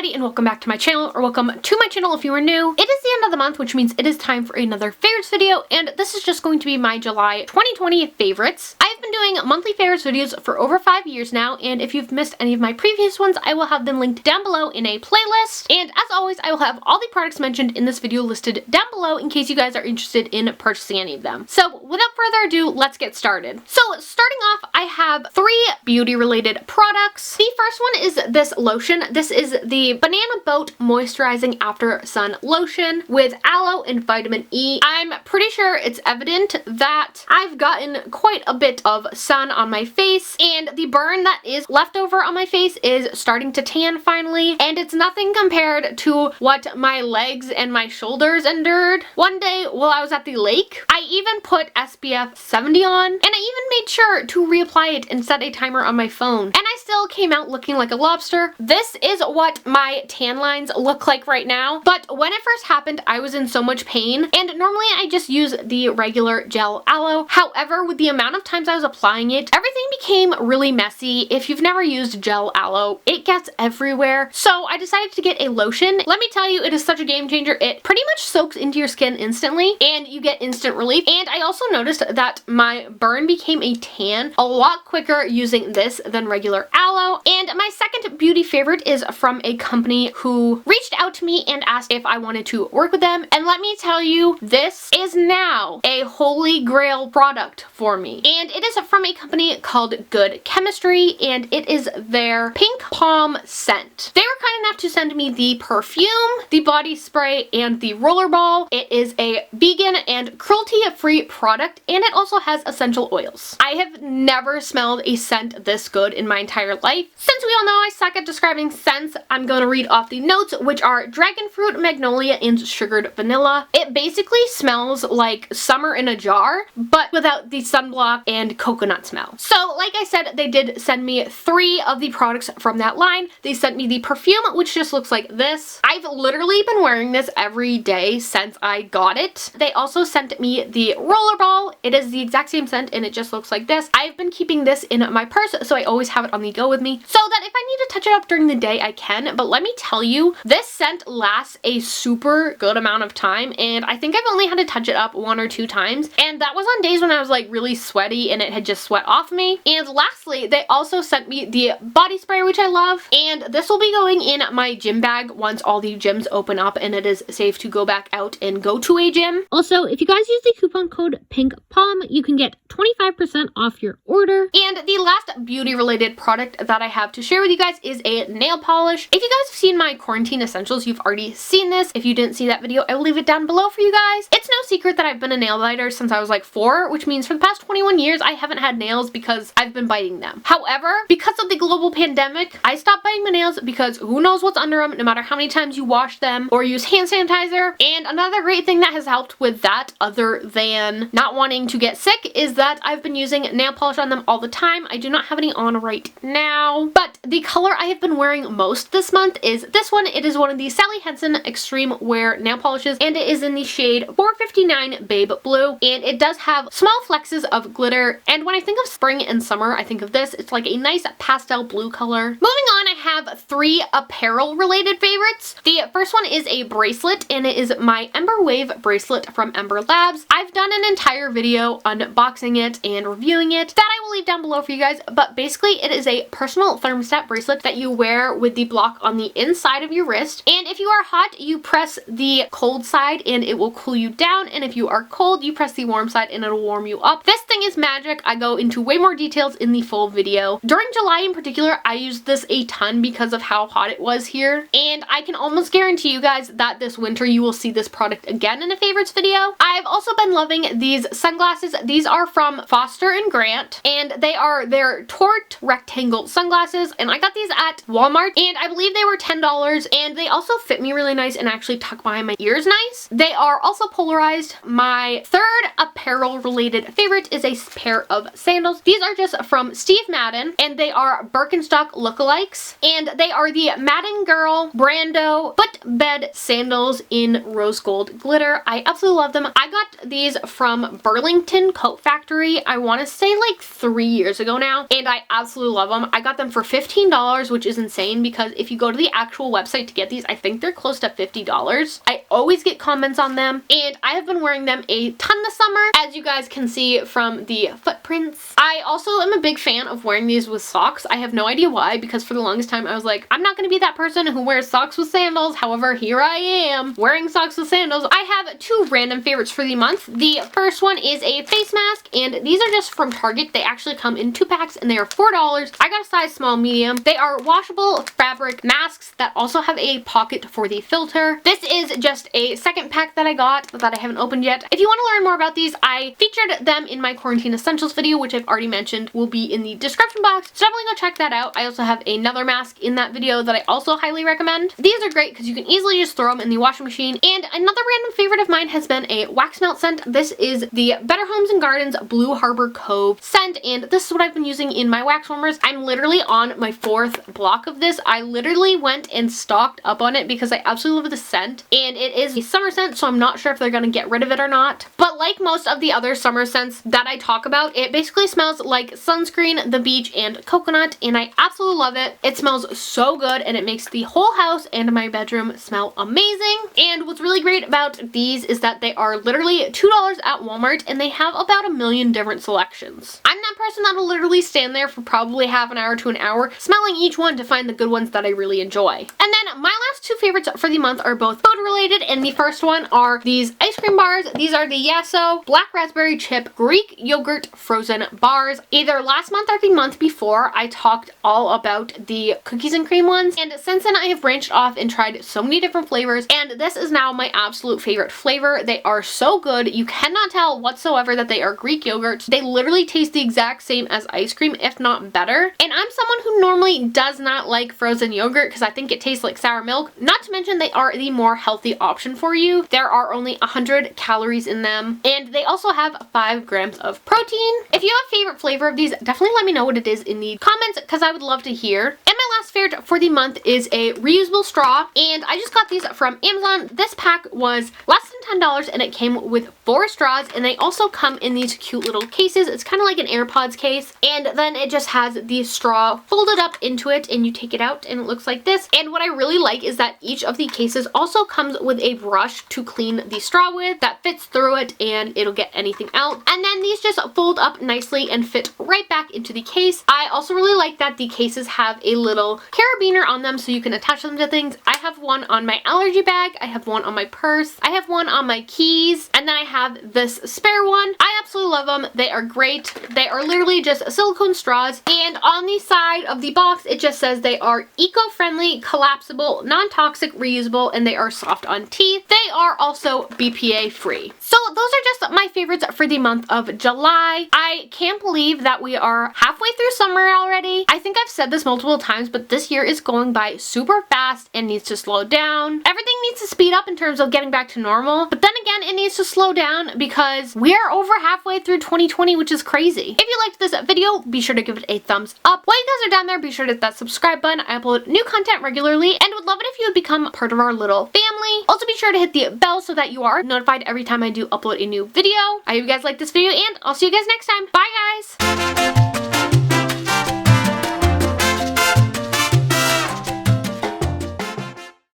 everybody, and welcome back to my channel, or welcome to my channel if you are new. It is the end of the month, which means it is time for another favorites video, and this is just going to be my July 2020 favorites. I've been doing monthly favorites videos for over 5 years now, and if you've missed any of my previous ones, I will have them linked down below in a playlist. And as always, I will have all the products mentioned in this video listed down below in case you guys are interested in purchasing any of them. So without further ado, let's get started. So starting off, I have 3 beauty related products. The first one is this lotion. This is the Banana Boat Moisturizing After Sun Lotion with aloe and vitamin E. I'm pretty sure it's evident that I've gotten quite a bit of sun on my face, and the burn that is left over on my face is starting to tan finally, and it's nothing compared to what my legs and my shoulders endured. One day while I was at the lake, I even put SPF 70 on, and I even made sure to reapply it and set a timer on my phone, and I still came out looking like a lobster. This is what my tan lines look like right now, but when it first happened, I was in so much pain, and normally I just use the regular gel aloe. However, with the amount of times I was applying it, everything became really messy. If you've never used gel aloe, it gets everywhere. So I decided to get a lotion. Let me tell you, it is such a game changer. It pretty much soaks into your skin instantly, and you get instant relief. And I also noticed that my burn became a tan a lot quicker using this than regular aloe. And my second beauty favorite is from a company who reached out to me and asked if I wanted to work with them. And let me tell you, this is now a holy grail product for me. And it is from a company called Good Chemistry, and it is their Pink Palm scent. They were kind enough to send me the perfume, the body spray, and the rollerball. It is a vegan and cruelty-free product, and it also has essential oils. I have never smelled a scent this good in my entire life. Since we all know I suck at describing scents, I'm going to read off the notes, which are dragon fruit, magnolia, and sugared vanilla. It basically smells like summer in a jar, but without the sunblock and coconut smell. So like I said, they did send me 3 of the products from that line. They sent me the perfume, which just looks like this. I've literally been wearing this every day since I got it. They also sent me the rollerball. It is the exact same scent, and it just looks like this. I've been keeping this in my purse, so I always have it on the go with me, so that if I need to touch it up during the day, I can. But let me tell you, this scent lasts a super good amount of time, and I think I've only had to touch it up 1 or 2 times, and that was on days when I was like really sweaty and it had just sweat off me. And lastly, they also sent me the body spray, which I love, and this will be going in my gym bag once all the gyms open up and it is safe to go back out and go to a gym. Also, if you guys use the coupon code PINKPALM, you can get 25% off your order. And the last beauty related product that I have to share with you guys is a nail polish. If you guys have seen my quarantine essentials, you've already seen this. If you didn't see that video, I will leave it down below for you guys. It's no secret that I've been a nail biter since I was like 4, which means for the past 21 years, I haven't had nails because I've been biting them. However, because of the global pandemic, I stopped biting my nails because who knows what's under them, no matter how many times you wash them or use hand sanitizer. And another great thing that has helped with that, other than not wanting to get sick, is that I've been using nail polish on them all the time. I do not have any on right now, but the color I have been wearing most this month is this one. It is one of the Sally Hansen Extreme Wear nail polishes, and it is in the shade 459 Babe Blue, and it does have small flexes of glitter. And when I think of spring and summer, I think of this. It's like a nice pastel blue color. Moving on, I have 3 apparel related favorites. The first one is a bracelet, and it is my Ember Wave bracelet from Ember Labs. I've done an entire video unboxing it and reviewing it that I will leave down below for you guys, but basically it is a personal thermostat bracelet that you wear with the block on the inside of your wrist, and if you are hot, you press the cold side and it will cool you down, and if you are cold, you press the warm side and it'll warm you up. This thing is magic. I go into way more details in the full video. During July in particular, I used this a ton because of how hot it was here, and I can almost guarantee you guys that this winter you will see this product again in a favorites video. I've also been loving these sunglasses. These are from Foster and Grant, and they are their Tort rectangle sunglasses, and I got these at Walmart, and I believe they were $10, and they also fit me really nice and actually tuck behind my ears nice. They are also polarized. My third apparel related favorite is a pair of sandals. These are just from Steve Madden, and they are Birkenstock lookalikes, and they are the Madden Girl Brando footbed sandals in rose gold glitter. I absolutely love them. I got these from Burlington Coat Factory, I want to say like 3 years ago now, and I absolutely love them. I got them for $15, which is insane because if you go to the actual website to get these, I think they're close to $50. I always get comments on them, and I have been wearing them a ton this summer, as you guys can see from the footprints. I also am a big fan of wearing these with socks. I have no idea why, because for the longest time I was like, I'm not going to be that person who wears socks with sandals. However, here I am wearing socks with sandals. I have two random favorites for the month. The first one is a face mask, and these are just from Target. They actually come in 2 packs and they are $4. I got a size small medium. They are washable fabric masks that also have a pocket for the filter. This is just a second pack that I got that I haven't opened yet. If you want to learn more about these, I featured them in my quarantine essentials video, which I've already mentioned will be in the description box, so definitely go check that out. I also have another mask in that video that I also highly recommend. These are great because you can easily just throw them in the washing machine. And another random favorite of mine has been a wax melt scent. This is the Better Homes and Gardens Blue Harbor Cove scent, and this is what I've been using in my wax warmers. I'm literally on my 4th block of this. I literally went and stocked up on it because I absolutely love the scent, and it is a summer scent, so I'm not sure if they're going to get rid of it or not. But like most of the other summer scents that I talk about, it basically smells like sunscreen, the beach, and coconut, and I absolutely love it. It smells so good, and it makes the whole house and my bedroom smell amazing. And what's really great about these is that they are literally $2 at Walmart, and they have about a million different selections. I'm that person that'll literally stand there for probably half an hour to an hour smelling each one to find the good ones that I really enjoy. And then my last two favorites for the month are both food related, and the first one are these ice cream bars. These are the Yasso Black Raspberry Chip Greek Yogurt Frozen Bars. Either last month or the month before, I talked all about the cookies and cream ones, and since then I have branched off and tried so many different flavors, and this is now my absolute favorite flavor. They are so good. You cannot tell whatsoever that they are Greek yogurt. They literally taste the exact same as ice cream, if not better. And I'm someone who normally does not like frozen yogurt because I think it tastes like sour milk. Not to mention they are the more healthy option for you. There are only 100 calories in them, and they also have 5 grams of protein. If you have a favorite flavor of these, definitely let me know what it is in the comments because I would love to hear. And my last favorite for the month is a reusable straw, and I just got these from Amazon. This pack was less than $10, and it came with 4 straws, and they also come in these cute little cases. It's kind of like an AirPods case, and then it just has the straw folded up into it, and you take it out and it looks like this. And what I really like is that each of the cases also comes with a brush to clean the straw with that fits through it, and it'll get anything out. And then these just fold up nicely and fit right back into the case. I also really like that the cases have a little carabiner on them so you can attach them to things. I have one on my allergy bag, I have one on my purse, I have one on my keys, and then I have this spare one. I absolutely love them. They are great. They are literally just silicone straws, and on the side of the box it just says they are eco-friendly, collapsible, non-toxic, reusable, and they are soft on teeth. They are also BPA free. So those are just my favorites for the month of July. I can't believe that we are halfway through summer already. I think I've said this multiple times, but this year is going by super fast and needs to slow down. Everything needs to speed up in terms of getting back to normal, but then again it needs to slow down because we are over halfway through 2020, which is crazy. If you liked this video, be sure to give it a thumbs up. While you guys are down there, be sure to hit that subscribe button. I upload new content regularly and would love it if you would become part of our little family. Also be sure to hit the bell so that you are notified every time I do upload a new video. I hope you guys like this video, and I'll see you guys next time. Bye guys!